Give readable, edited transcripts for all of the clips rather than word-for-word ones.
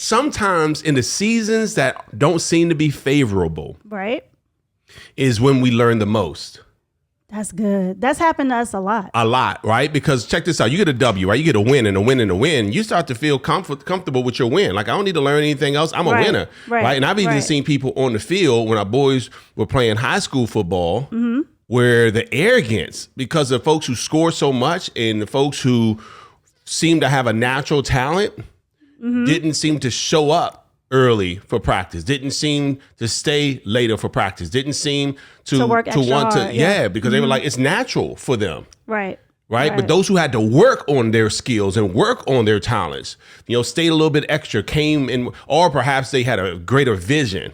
sometimes in the seasons that don't seem to be favorable, right, is when we learn the most. That's good. That's happened to us a lot. A lot, right? Because check this out. You get a W, right? You get a win and a win and a win. You start to feel comfortable with your win. Like, I don't need to learn anything else. I'm a winner, right? And I've even seen people on the field when our boys were playing high school football where the arrogance, because of folks who score so much and the folks who seem to have a natural talent, didn't seem to show up early for practice, didn't seem to stay later for practice, didn't seem to work extra want to, hard, because they were like, it's natural for them. Right. But those who had to work on their skills and work on their talents, stayed a little bit extra, came in, or perhaps they had a greater vision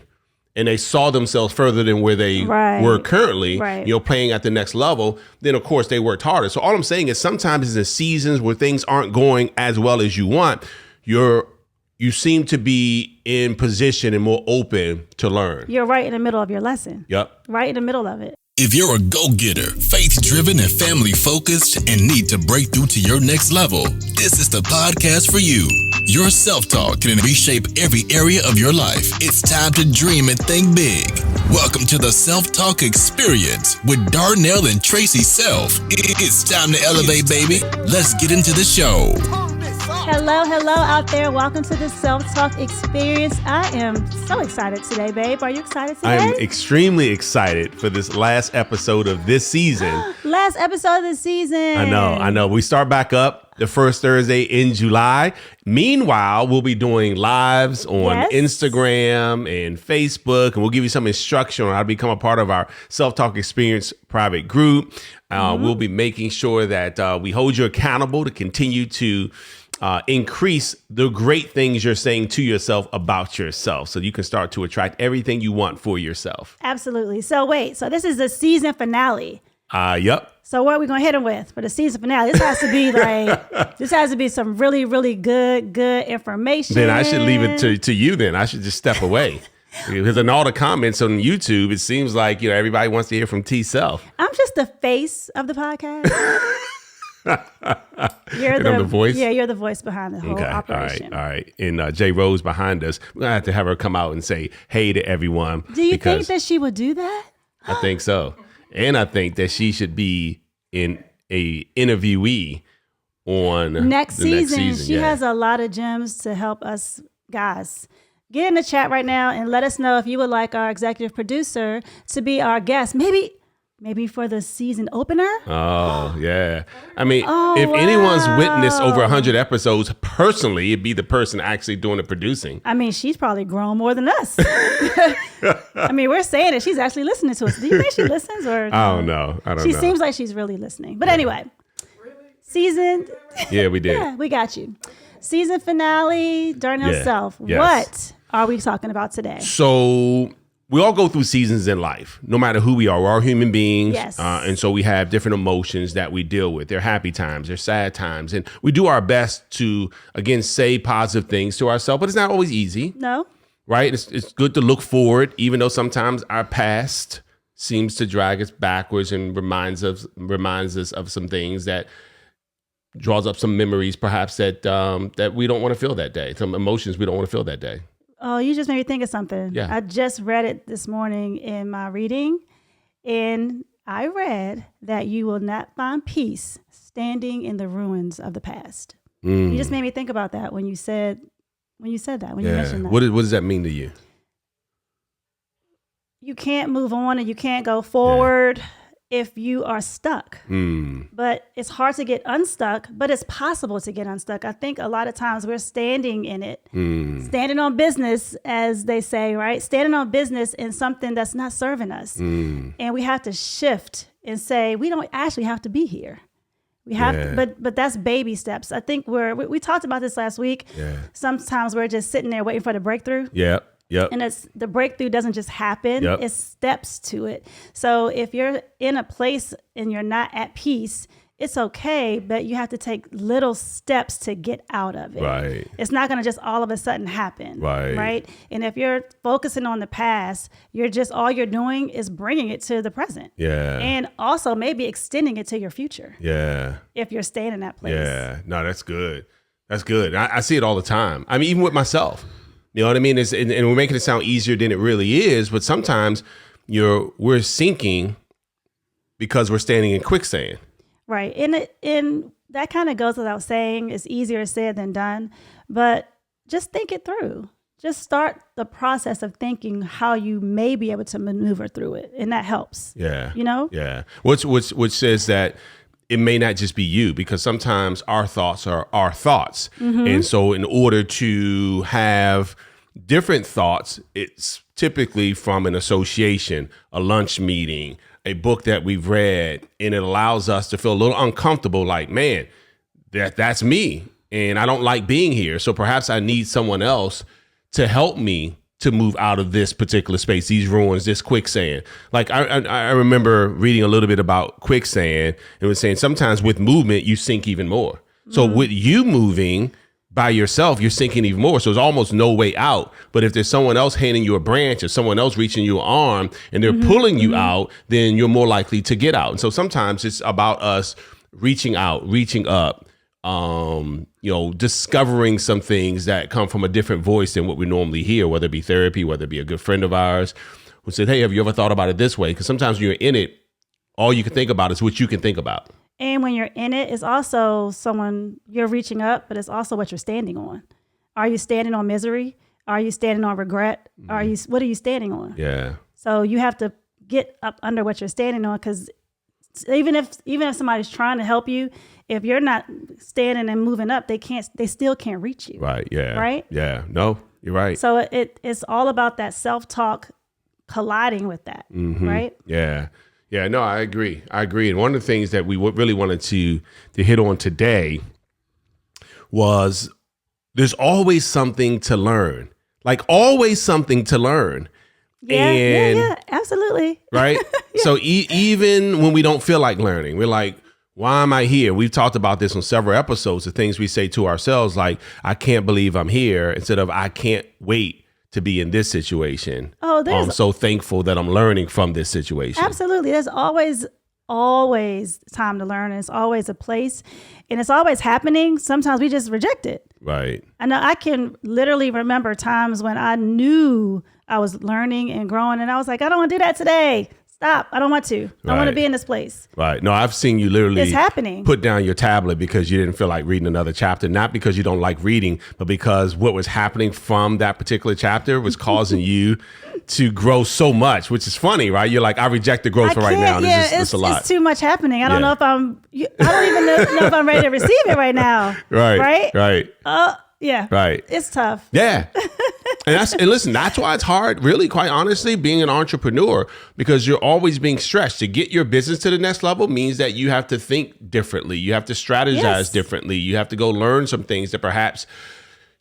and they saw themselves further than where they were currently, playing at the next level, then of course they worked harder. So all I'm saying is sometimes in seasons where things aren't going as well as you want, you seem to be in position and more open to learn. You're right in the middle of your lesson. Yep. Right in the middle of it. If you're a go-getter, faith-driven, and family-focused, and need to break through to your next level, this is the podcast for you. Your self-talk can reshape every area of your life. It's time to dream and think big. Welcome to the Self-Talk Experience with Darnell and Tracy Self. It's time to elevate, baby. Let's get into the show. Hello out there. Welcome to the Self-Talk Experience. I am so excited today, babe. Are you excited today? I'm extremely excited for this last episode of this season. Last episode of the season. I know. We start back up the first Thursday in July. Meanwhile, we'll be doing lives on Instagram and Facebook, and we'll give you some instruction on how to become a part of our Self-Talk Experience private group. We'll be making sure that we hold you accountable to continue to increase the great things you're saying to yourself about yourself so you can start to attract everything you want for yourself. Absolutely. So this is the season finale. Yep. So what are we going to hit them with for the season finale? This has to be some really, really good information. Then I should leave it to you then. I should just step away. Because in all the comments on YouTube, it seems like, everybody wants to hear from T-Self. I'm just the face of the podcast. You're the voice? Yeah, you're the voice behind the whole operation. All right. And J. Rose behind us. We're going to have to have her come out and say hey to everyone. Do you think that she would do that? I think so. And I think that she should be in a interviewee on next season. She has a lot of gems to help us guys. Get in the chat right now and let us know if you would like our executive producer to be our guest. Maybe for the season opener. Oh, yeah. I mean, if anyone's witnessed over 100 episodes, personally, it'd be the person actually doing the producing. I mean, she's probably grown more than us. I mean, we're saying it. She's actually listening to us. Do you think she listens? Or I don't know. She seems like she's really listening. But anyway, season. Yeah, we did. Yeah, we got you. Season finale, Darnell Self. Yes. What are we talking about today? So we all go through seasons in life, no matter who we are. We're all human beings. Yes. And so we have different emotions that we deal with. They're happy times, they're sad times. And we do our best to, again, say positive things to ourselves, but it's not always easy. No. Right? It's good to look forward, even though sometimes our past seems to drag us backwards and reminds us of some things that draws up some memories, perhaps, that we don't want to feel that day, some emotions we don't want to feel that day. Oh, you just made me think of something. Yeah. I just read it this morning in my reading, and I read that you will not find peace standing in the ruins of the past. You just made me think about that when you mentioned that. What does that mean to you? You can't move on and you can't go forward if you are stuck. But it's hard to get unstuck, but it's possible to get unstuck. I think a lot of times we're standing in it, standing on business, as they say, right? Standing on business in something that's not serving us. And we have to shift and say, we don't actually have to be here. We have to, but that's baby steps. I think we talked about this last week. Yeah. Sometimes we're just sitting there waiting for the breakthrough. Yep. And the breakthrough doesn't just happen. Yep. It's steps to it. So if you're in a place and you're not at peace, it's okay, but you have to take little steps to get out of it. Right. It's not going to just all of a sudden happen. Right. And if you're focusing on the past, all you're doing is bringing it to the present. Yeah. And also maybe extending it to your future. Yeah. If you're staying in that place. Yeah. No, that's good. That's good. I see it all the time. I mean, even with myself, you know what I mean? And we're making it sound easier than it really is. But sometimes we're sinking because we're standing in quicksand. Right. And that kind of goes without saying. It's easier said than done. But just think it through. Just start the process of thinking how you may be able to maneuver through it. And that helps. Yeah. You know? Yeah. Which says that it may not just be you, because sometimes our thoughts are our thoughts. Mm-hmm. And so in order to have different thoughts, it's typically from an association, a lunch meeting, a book that we've read, and it allows us to feel a little uncomfortable, like, man, that's me, and I don't like being here. So perhaps I need someone else to help me to move out of this particular space, these ruins, this quicksand. Like I remember reading a little bit about quicksand, and it was saying sometimes with movement, you sink even more. So with you moving by yourself, you're sinking even more. So there's almost no way out. But if there's someone else handing you a branch or someone else reaching you an arm and they're pulling you out, then you're more likely to get out. And so sometimes it's about us reaching out, reaching up, discovering some things that come from a different voice than what we normally hear, whether it be therapy, whether it be a good friend of ours who said, hey, have you ever thought about it this way? Because sometimes when you're in it, all you can think about is what you can think about. And when you're in it, it's also someone you're reaching up, but it's also what you're standing on. Are you standing on misery? Are you standing on regret? What are you standing on? Yeah. So you have to get up under what you're standing on, because even if somebody's trying to help you, if you're not standing and moving up, they still can't reach you. Right. Yeah. Right. Yeah. No, you're right. So it's all about that self-talk colliding with that. Mm-hmm. Right. Yeah. Yeah. No, I agree. And one of the things that we really wanted to hit on today was there's always something to learn, like always something to learn. Yeah, absolutely. Right. Yeah. So even when we don't feel like learning, we're like, why am I here? We've talked about this on several episodes, the things we say to ourselves, like, I can't believe I'm here, instead of I can't wait to be in this situation. Oh, I'm so thankful that I'm learning from this situation. Absolutely. There's always time to learn. And it's always a place, and it's always happening. Sometimes we just reject it. Right. I know I can literally remember times when I knew I was learning and growing, and I was like, I don't want to do that today. Stop. I don't want to. Right. I want to be in this place. Right. No, I've seen you literally it's happening. Put down your tablet because you didn't feel like reading another chapter, not because you don't like reading, but because what was happening from that particular chapter was causing you to grow so much, which is funny, right? You're like, I reject the growth for right now. Yeah, it's a lot. It's too much happening. I don't know if I don't even know if I'm ready to receive it right now. Right. Right. Yeah. Right. It's tough. Yeah. And listen, that's why it's hard, really, quite honestly, being an entrepreneur, because you're always being stressed. To get your business to the next level means that you have to think differently. You have to strategize differently. You have to go learn some things that perhaps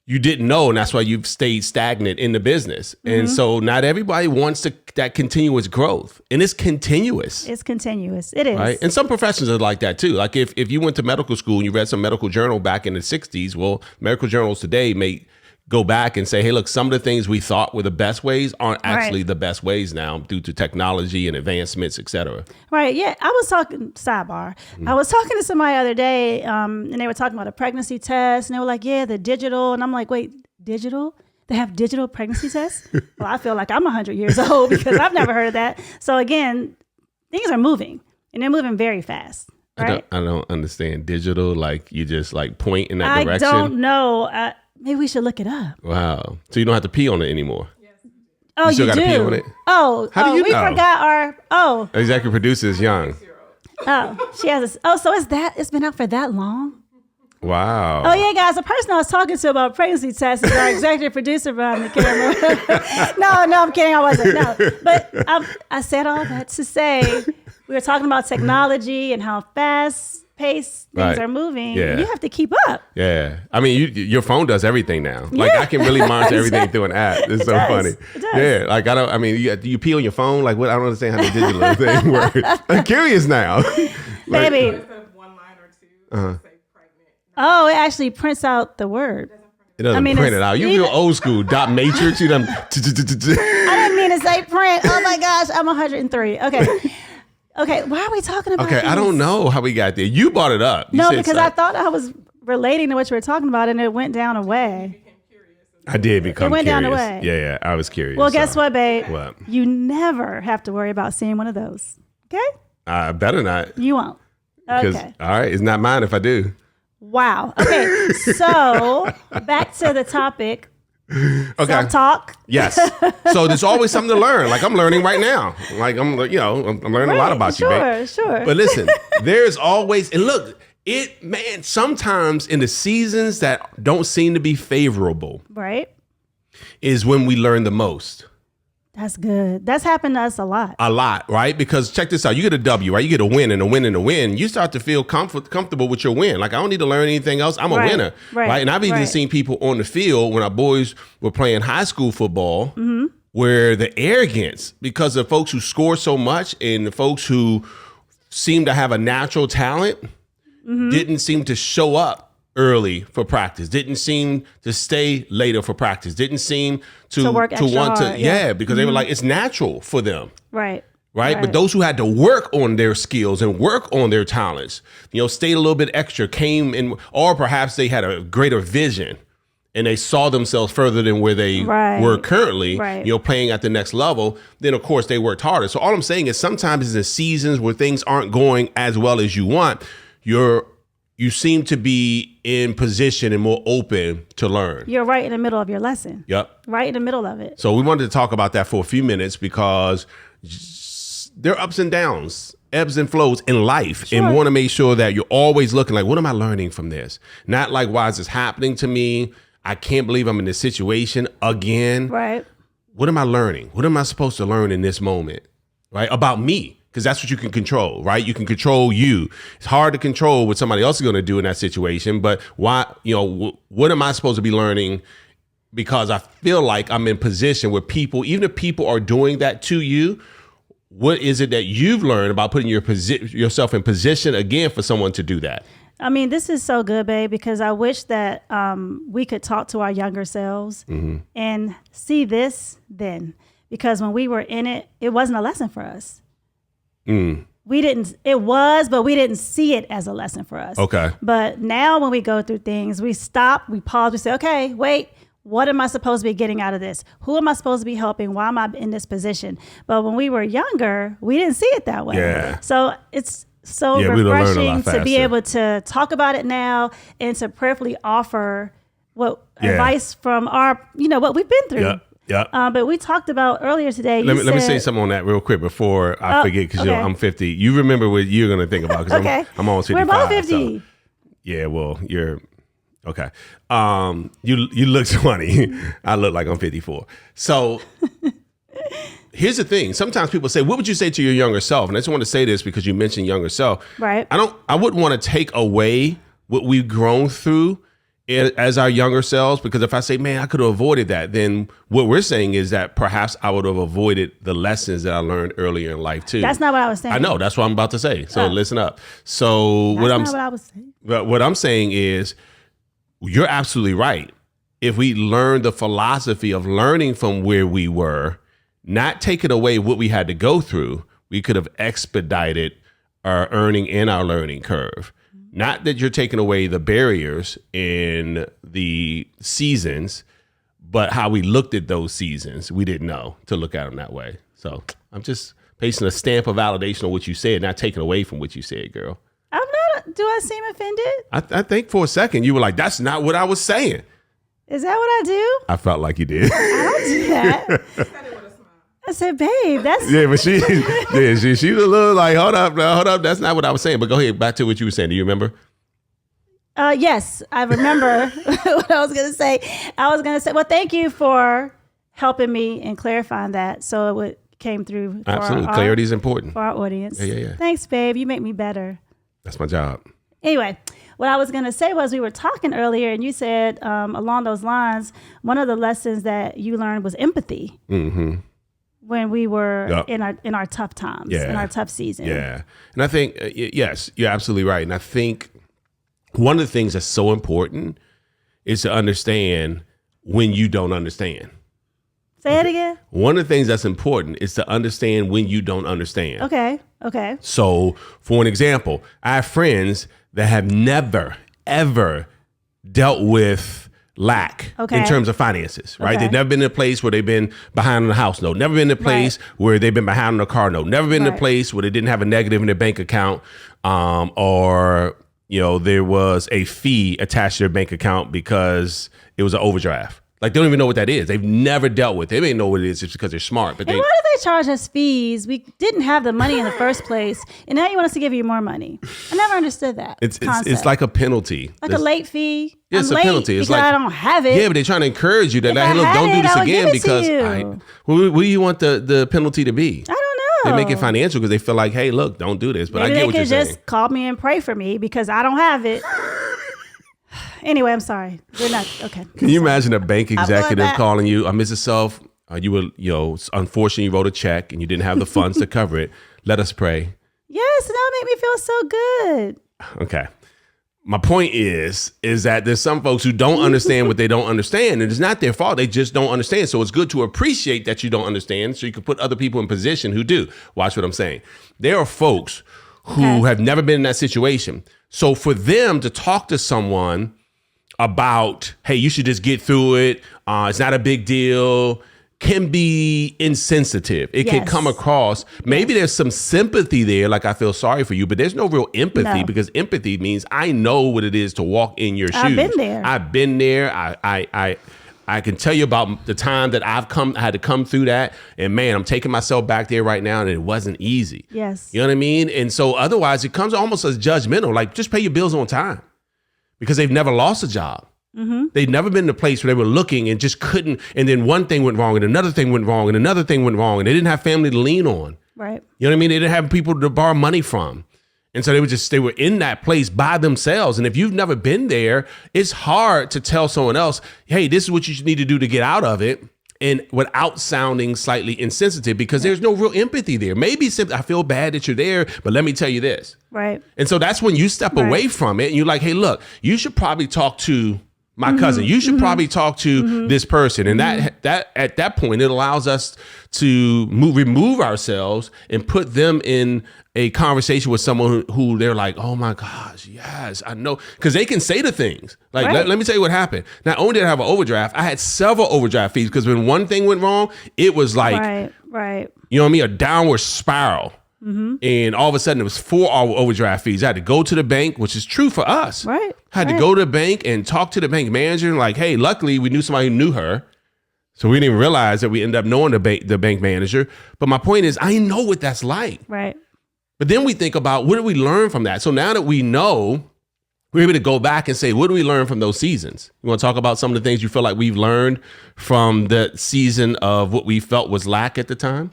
you didn't know. And that's why you've stayed stagnant in the business. Mm-hmm. And so not everybody wants that continuous growth. And it's continuous. It's continuous. It is. Right. And some professions are like that too. Like if you went to medical school and you read some medical journal back in the 60s, well, medical journals today may go back and say, hey, look, some of the things we thought were the best ways aren't actually the best ways now due to technology and advancements, et cetera. Right. Yeah. I was talking, sidebar. I was talking to somebody the other day and they were talking about a pregnancy test, and they were like, yeah, the digital. And I'm like, wait, digital? They have digital pregnancy tests? Well, I feel like I'm 100 years old because I've never heard of that. So again, things are moving, and they're moving very fast. Right? I don't understand digital. Like you just like point in that direction. I don't know. Maybe we should look it up. Wow. So you don't have to pee on it anymore? Yes. Oh, you do? Pee on it? Oh, how do you know? Forgot our, executive producer is young. Oh, she has so it's been out for that long? Wow. Oh, yeah, guys, the person I was talking to about pregnancy tests is our executive producer behind the camera. No, I'm kidding. I wasn't. No. But I said all that to say we were talking about technology and how fast-paced things are moving. Yeah. You have to keep up. Yeah. I mean, your phone does everything now. Like, I can really monitor everything through an app. It's so funny. It does. Yeah. Like, do you pee on your phone? Like, what? I don't understand how the digital thing works. I'm curious now. Baby. One line or two. Oh, it actually prints out the word. It doesn't print it out. You feel old school. Dot matrix. You done. I didn't mean to say print. Oh my gosh, I'm 103. Okay. Why are we talking about this? I don't know how we got there. You brought it up. No, because I thought I was relating to what you were talking about, and it went down a way. I did become curious. It went down a way. Yeah, I was curious. Well, guess what, babe? What? You never have to worry about seeing one of those. Okay? I better not. You won't. Okay. All right, it's not mine if I do. Wow. Okay, so back to the topic. Okay. Self-talk. Yes. So there's always something to learn. Like I'm learning right now. Like I'm learning a lot about you, babe. Sure. But listen, there's always, and look, sometimes in the seasons that don't seem to be favorable, right, is when we learn the most. That's good. That's happened to us a lot. A lot, right? Because check this out. You get a W, right? You get a win and a win and a win. You start to feel comfortable with your win. Like, I don't need to learn anything else. I'm a winner, right? And I've even seen people on the field when our boys were playing high school football where the arrogance, because of folks who score so much and the folks who seem to have a natural talent didn't seem to show up early for practice, didn't seem to stay later for practice, didn't seem to work extra want to, hard, because they were like, it's natural for them. Right. But those who had to work on their skills and work on their talents, stayed a little bit extra, came in, or perhaps they had a greater vision and they saw themselves further than where they were currently, playing at the next level, then of course they worked harder. So all I'm saying is sometimes in seasons where things aren't going as well as you want, you seem to be in position and more open to learn. You're right in the middle of your lesson. Yep. Right in the middle of it. So we wanted to talk about that for a few minutes because there are ups and downs, ebbs and flows in life. And we want to make sure that you're always looking like, what am I learning from this? Not like, why is this happening to me? I can't believe I'm in this situation again. Right. What am I learning? What am I supposed to learn in this moment? Right? About me. Because that's what you can control, right? You can control you. It's hard to control what somebody else is going to do in that situation. But why, what am I supposed to be learning? Because I feel like I'm in position where people, even if people are doing that to you, what is it that you've learned about putting yourself in position again for someone to do that? I mean, this is so good, babe, because I wish that we could talk to our younger selves and see this then. Because when we were in it, it wasn't a lesson for us. We didn't, but we didn't see it as a lesson for us. Okay. But now when we go through things, we stop, we pause, we say, okay, wait, what am I supposed to be getting out of this? Who am I supposed to be helping? Why am I in this position? But when we were younger, we didn't see it that way. Yeah. So it's so refreshing to be able to talk about it now and to prayerfully offer advice from our, what we've been through. Yeah. But we talked about earlier today. Let me say something on that real quick before I forget, because I'm 50. You remember what you're going to think about, because I'm almost 55. We're both 50. So, yeah, well, you're okay. You look 20. I look like I'm 54. So here's the thing. Sometimes people say, what would you say to your younger self? And I just want to say this because you mentioned younger self. Right. I wouldn't want to take away what we've grown through as our younger selves, because if I say, man, I could have avoided that, then what we're saying is that perhaps I would have avoided the lessons that I learned earlier in life too. That's not what I was saying. I know, that's what I'm about to say. So listen up. So what I was saying. What I'm saying is, you're absolutely right. If we learn the philosophy of learning from where we were, not taking away what we had to go through, we could have expedited our earning and our learning curve. Not that you're taking away the barriers in the seasons, but how we looked at those seasons, we didn't know to look at them that way. So I'm just pasting a stamp of validation on what you said, not taking away from what you said, girl. I'm not. Do I seem offended? I think for a second you were like, that's not what I was saying. Is that what I do? I felt like you did. I don't do that. I said, babe, that's... Yeah, but she was a little like, hold up, that's not what I was saying. But go ahead, back to what you were saying. Do you remember? Yes, I remember what I was going to say. I was going to say, well, thank you for helping me and clarifying that so it came through. Absolutely. Clarity is important. For our audience. Yeah. Thanks, babe. You make me better. That's my job. Anyway, what I was going to say was we were talking earlier and you said along those lines, one of the lessons that you learned was empathy. Mm-hmm. When we were in our tough times, in our tough season. Yeah. And I think, yes, you're absolutely right. And I think one of the things that's so important is to understand when you don't understand. Say it again. One of the things that's important is to understand when you don't understand. Okay. So for an example, I have friends that have never, ever dealt with lack in terms of finances, right? They've never been in a place where they've been behind on a house note, never been in a place where they've been behind on a car note, never been in a place where they didn't have a negative in their bank account, or, you know, there was a fee attached to their bank account because it was an overdraft. Like, they don't even know what that is. They've never dealt with it. They may know what it is just because they're smart. But why do they charge us fees? We didn't have the money in the first place, and now you want us to give you more money. I never understood that. It's like a penalty. Like a late fee. Yeah, it's a penalty. It's like, I don't have it. Yeah, but they're trying to encourage you that, like, hey, look, don't do this again because what do you want the penalty to be? I don't know. They make it financial because they feel like, hey, look, don't do this. But Maybe I get what you're saying. They could just call me and pray for me because I don't have it. Anyway, I'm sorry. We're not okay. Can you imagine a bank executive calling you, Mrs. Self, you were, you know, unfortunately you wrote a check and you didn't have the funds to cover it. Let us pray. Yes, that would make me feel so good. Okay. My point is that there's some folks who don't understand what they don't understand, and it's not their fault. They just don't understand. So it's good to appreciate that you don't understand so you can put other people in position who do. Watch what I'm saying. There are folks who have never been in that situation. So for them to talk to someone about, hey, you should just get through it, it's not a big deal, can be insensitive. It can come across, maybe there's some sympathy there, like I feel sorry for you, but there's no real empathy because empathy means I know what it is to walk in your shoes. I've been there. I can tell you about the time that I had to come through that, and man, I'm taking myself back there right now, and it wasn't easy. Yes. You know what I mean? And so otherwise it comes almost as judgmental, like just pay your bills on time. Because they've never lost a job. Mm-hmm. They've never been in a place where they were looking and just couldn't. And then one thing went wrong and another thing went wrong and another thing went wrong. And they didn't have family to lean on. Right. You know what I mean? They didn't have people to borrow money from. And so they were in that place by themselves. And if you've never been there, it's hard to tell someone else, hey, this is what you need to do to get out of it. And without sounding slightly insensitive, because there's no real empathy there. Maybe I feel bad that you're there, but let me tell you this. Right. And so that's when you step away from it and you're like, hey, look, you should probably talk to my cousin. You should probably talk to this person. And that at that point, it allows us to remove ourselves and put them in a conversation with someone who they're like, oh my gosh, yes, I know. Because they can say the things. Like, let me tell you what happened. Not only did I have an overdraft, I had several overdraft fees because when one thing went wrong, it was like, you know what I mean? A downward spiral. Mm-hmm. And all of a sudden it was 4 overdraft fees. I had to go to the bank, which is true for us. Right. I had to go to the bank and talk to the bank manager and like, hey, luckily we knew somebody who knew her. So we didn't even realize that we ended up knowing the bank manager. But my point is, I know what that's like. Right. But then we think about what did we learn from that? So now that we know, we're able to go back and say, what do we learn from those seasons? You want to talk about some of the things you feel like we've learned from the season of what we felt was lack at the time?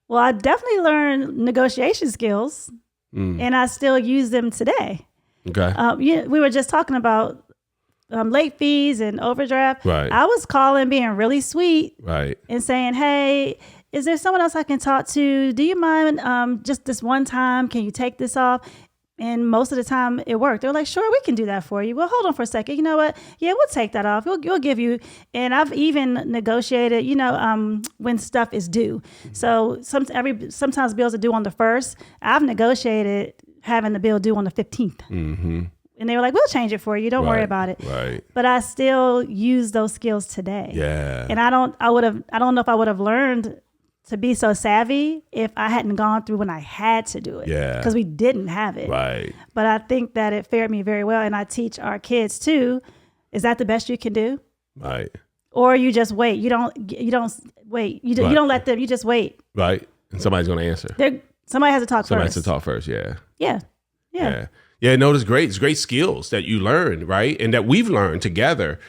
Well, I definitely learned negotiation skills, and I still use them today. Okay. We were just talking about late fees and overdraft. Right. I was calling, being really sweet, right, and saying, "Hey, is there someone else I can talk to? Do you mind just this one time? Can you take this off?" And most of the time it worked. They were like, sure, we can do that for you. Well, hold on for a second. You know what? Yeah, we'll take that off. We'll give you. And I've even negotiated, when stuff is due. So sometimes bills are due on the 1st. I've negotiated having the bill due on the 15th. Mm-hmm. And they were like, we'll change it for you. Don't worry about it. Right. But I still use those skills today. Yeah. And I don't know if I would have learned to be so savvy if I hadn't gone through when I had to do it. Yeah. Because we didn't have it. Right. But I think that it fared me very well. And I teach our kids too. Is that the best you can do? Right. Or you just wait. You don't wait. You don't let them. You just wait. Right. And somebody's going to answer. Somebody has to talk first. Somebody has to talk first. Yeah. Yeah. Yeah. No, it's great. It's great skills that you learned, right? And that we've learned together.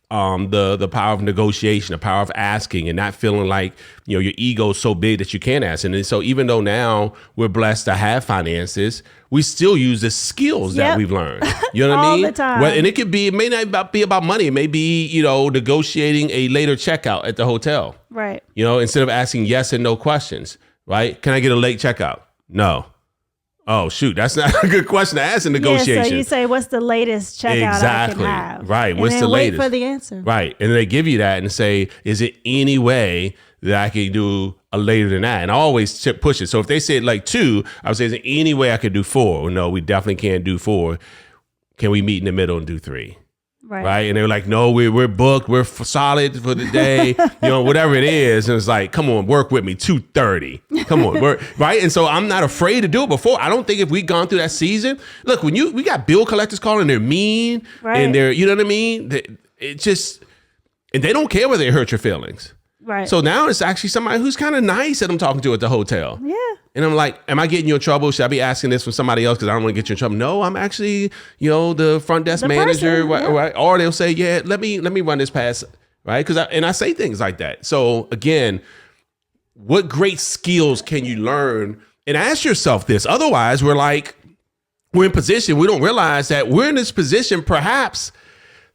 The power of negotiation, the power of asking and not feeling like, your ego is so big that you can't ask. And so even though now we're blessed to have finances, we still use the skills that we've learned. You know what I mean? All the time. Well, and it may not be about money. It may be, negotiating a later checkout at the hotel. Right. Instead of asking yes and no questions, right? Can I get a late checkout? No. Oh, shoot. That's not a good question to ask in negotiation. Yeah, so you say, what's the latest checkout I can have? Right. And what's then the latest? Wait for the answer. Right. And they give you that and say, is it any way that I can do a later than that? And I always push it. So if they said like 2, I would say, is there any way I could do 4? Well, no, we definitely can't do 4. Can we meet in the middle and do 3? Right. And they were like, no, we're booked. We're solid for the day, whatever it is. And it's like, come on, work with me. 2:30. Come on. Work. Right. And so I'm not afraid to do it before. I don't think if we've gone through that season, look, when we got bill collectors calling, they're mean and they're, you know what I mean? And they don't care whether they hurt your feelings. Right. So now it's actually somebody who's kind of nice that I'm talking to at the hotel. Yeah. And I'm like, am I getting you in trouble? Should I be asking this from somebody else because I don't want to get you in trouble? No, I'm actually, the front desk manager. Person, right? Or they'll say, yeah, let me run this past, right? Because I say things like that. So again, what great skills can you learn? And ask yourself this. Otherwise, we're in position. We don't realize that we're in this position perhaps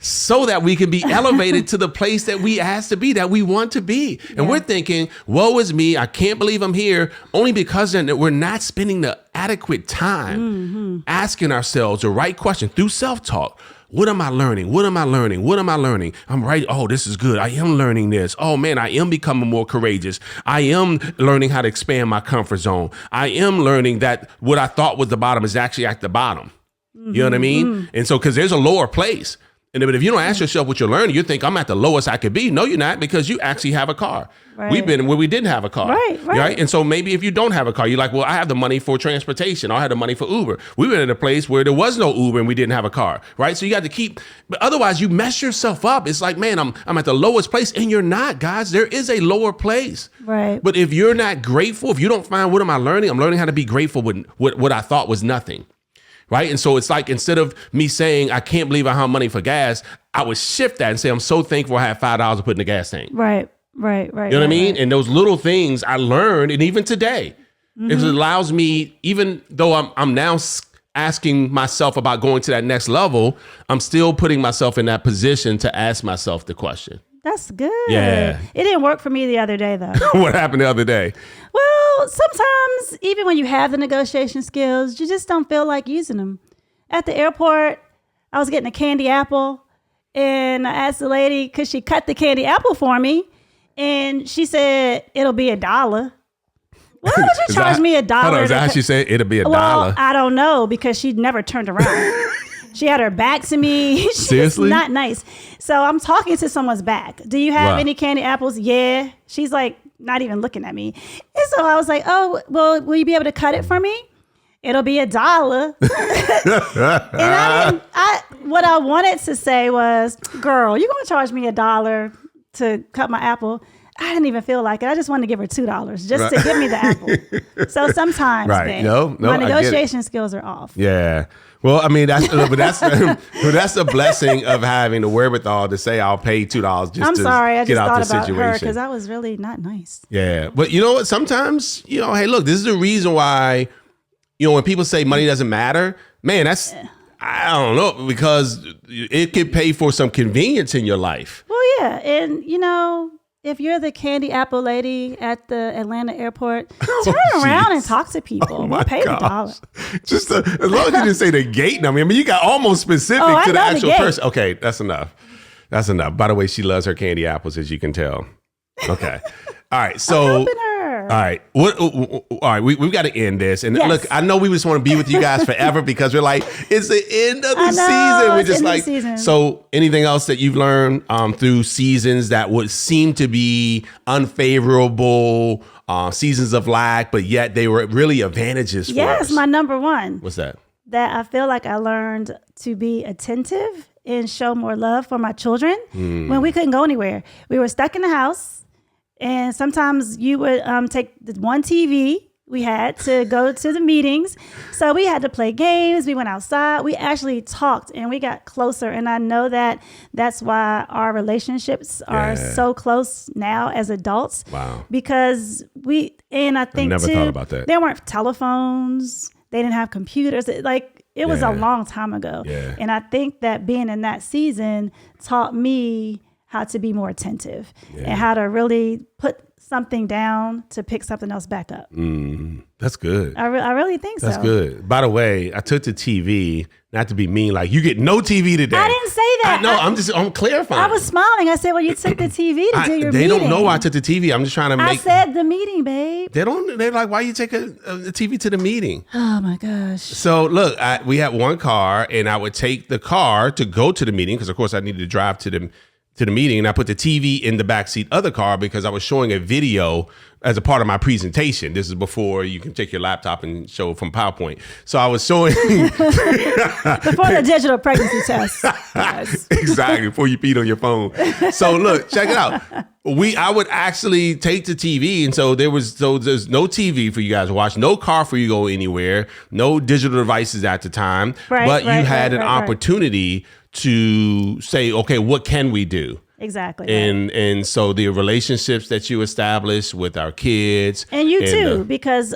so that we can be elevated to the place that we asked to be, that we want to be. And we're thinking, woe is me, I can't believe I'm here, only because we're not spending the adequate time asking ourselves the right question through self-talk. What am I learning? What am I learning? What am I learning? I'm right. Oh, this is good. I am learning this. Oh man, I am becoming more courageous. I am learning how to expand my comfort zone. I am learning that what I thought was the bottom is actually at the bottom. You know what I mean? And so, because there's a lower place. But if you don't ask yourself what you're learning, you think I'm at the lowest I could be. No, you're not, because you actually have a car. Right. We've been where we didn't have a car. Right. And so maybe if you don't have a car, you're like, well, I have the money for transportation. I have the money for Uber. We were in a place where there was no Uber and we didn't have a car. Right. So you got to but otherwise you mess yourself up. It's like, man, I'm at the lowest place, and you're not, guys. There is a lower place. Right. But if you're not grateful, if you don't find what am I learning? I'm learning how to be grateful with what I thought was nothing. Right. And so it's like, instead of me saying, I can't believe I have money for gas, I would shift that and say, I'm so thankful I have $5 to put in the gas tank. Right. You know what I mean? And those little things I learned, and even today, it allows me, even though I'm now asking myself about going to that next level, I'm still putting myself in that position to ask myself the question. That's good. Yeah. It didn't work for me the other day, though. What happened the other day? Well, sometimes even when you have the negotiation skills, you just don't feel like using them. At the airport, I was getting a candy apple, and I asked the lady, could she cut the candy apple for me? And she said, it'll be $1. Why would you charge me $1? Hold on, is that how she said it'll be $1? Well, I don't know, because she never turned around. She had her back to me. Seriously? Not nice. So I'm talking to someone's back. Do you have any candy apples? Yeah. She's like, not even looking at me. And so I was like, oh, well, will you be able to cut it for me? It'll be $1. And what I wanted to say was, girl, you're going to charge me $1 to cut my apple? I didn't even feel like it. I just wanted to give her $2 just to give me the apple. So sometimes, babe, my negotiation skills are off. Yeah. Well, I mean, that's the blessing of having the wherewithal to say I'll pay $2 just to get out the situation. I'm sorry, I just thought about her because that was really not nice. Yeah, but you know what? Sometimes, hey, look, this is the reason why, when people say money doesn't matter, man, that's I don't know, because it could pay for some convenience in your life. Well, yeah, and if you're the candy apple lady at the Atlanta airport, turn around and talk to people. We paid $1. Just as long as you didn't say the gate number. I mean, you got almost specific to the actual person. Okay, that's enough. That's enough. By the way, she loves her candy apples, as you can tell. Okay. All right. So. I'm helping her. All right. All right. We've got to end this. And look, I know we just want to be with you guys forever because we're like, it's the end of the season. We're just like, so anything else that you've learned through seasons that would seem to be unfavorable, seasons of lack, but yet they were really advantages for us? Yes, my number one. What's that? That I feel like I learned to be attentive and show more love for my children when we couldn't go anywhere. We were stuck in the house. And sometimes you would take the one TV we had to go to the meetings. So we had to play games. We went outside. We actually talked and we got closer. And I know that that's why our relationships are so close now as adults. Wow. Because I think never thought about that. There weren't telephones. They didn't have computers. It was a long time ago. Yeah. And I think that being in that season taught me how to be more attentive and how to really put something down to pick something else back up. That's good. I really think so. That's good. By the way, I took the TV, not to be mean, like you get no TV today. I didn't say that. I'm clarifying. I was smiling. I said, well, you took the TV to do your They meeting. don't know why I took the TV. I'm just trying to make. I said the meeting, babe. They're like, why you take a TV to the meeting? Oh my gosh. So look, we had one car and I would take the car to go to the meeting because of course I needed to drive to the meeting, and I put the TV in the backseat of the car because I was showing a video as a part of my presentation. This is before you can take your laptop and show from PowerPoint. So I was showing before the digital pregnancy test. Yes. Exactly, before you feed on your phone. So look, check it out. I would actually take the TV, and so there's no TV for you guys to watch, no car for you to go anywhere, no digital devices at the time, but you had an opportunity to say, okay, what can we do? Exactly. And so the relationships that you established with our kids. And you too, because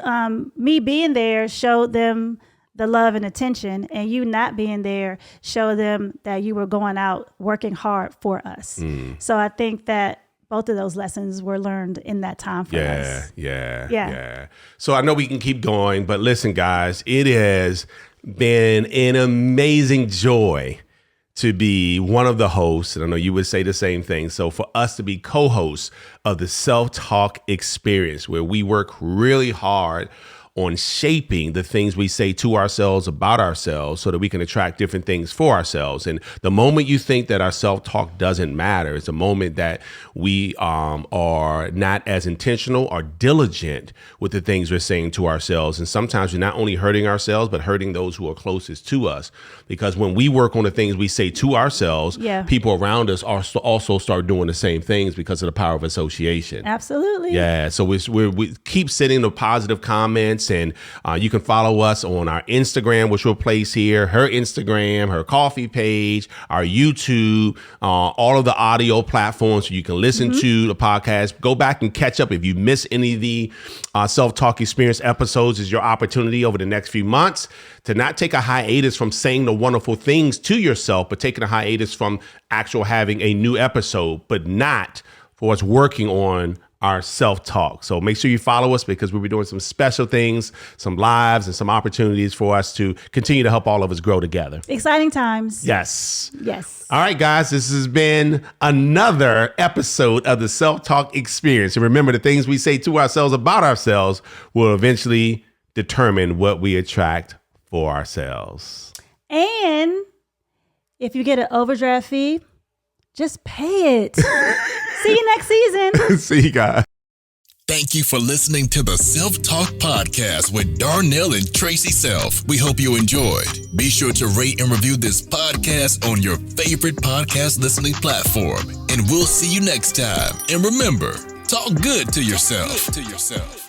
me being there showed them the love and attention, and you not being there showed them that you were going out working hard for us. So I think that both of those lessons were learned in that time for us. Yeah. So I know we can keep going, but listen, guys, it has been an amazing joy to be one of the hosts, and I know you would say the same thing. So for us to be co-hosts of the Self-Talk Experience, where we work really hard on shaping the things we say to ourselves about ourselves so that we can attract different things for ourselves. And the moment you think that our self-talk doesn't matter is the moment that we are not as intentional or diligent with the things we're saying to ourselves. And sometimes we're not only hurting ourselves, but hurting those who are closest to us. Because when we work on the things we say to ourselves, people around us also start doing the same things because of the power of association. Absolutely. Yeah. So we keep sending the positive comments, and you can follow us on our Instagram, which we'll place here, her Instagram, her coffee page, our YouTube, all of the audio platforms so you can listen to the podcast. Go back and catch up. If you miss any of the Self-Talk Experience episodes, is your opportunity over the next few months to not take a hiatus from saying the wonderful things to yourself, but taking a hiatus from actual having a new episode, but not for us working on our self-talk. So make sure you follow us because we'll be doing some special things, some lives and some opportunities for us to continue to help all of us grow together. Exciting times. Yes. All right, guys, this has been another episode of the Self-Talk Experience. And remember, the things we say to ourselves about ourselves will eventually determine what we attract for ourselves. And if you get an overdraft fee, just pay it. See you next season. See you guys. Thank you for listening to the Self-Talk Podcast with Darnell and Tracy Self. We hope you enjoyed. Be sure to rate and review this podcast on your favorite podcast listening platform. And we'll see you next time. And remember, talk good to yourself.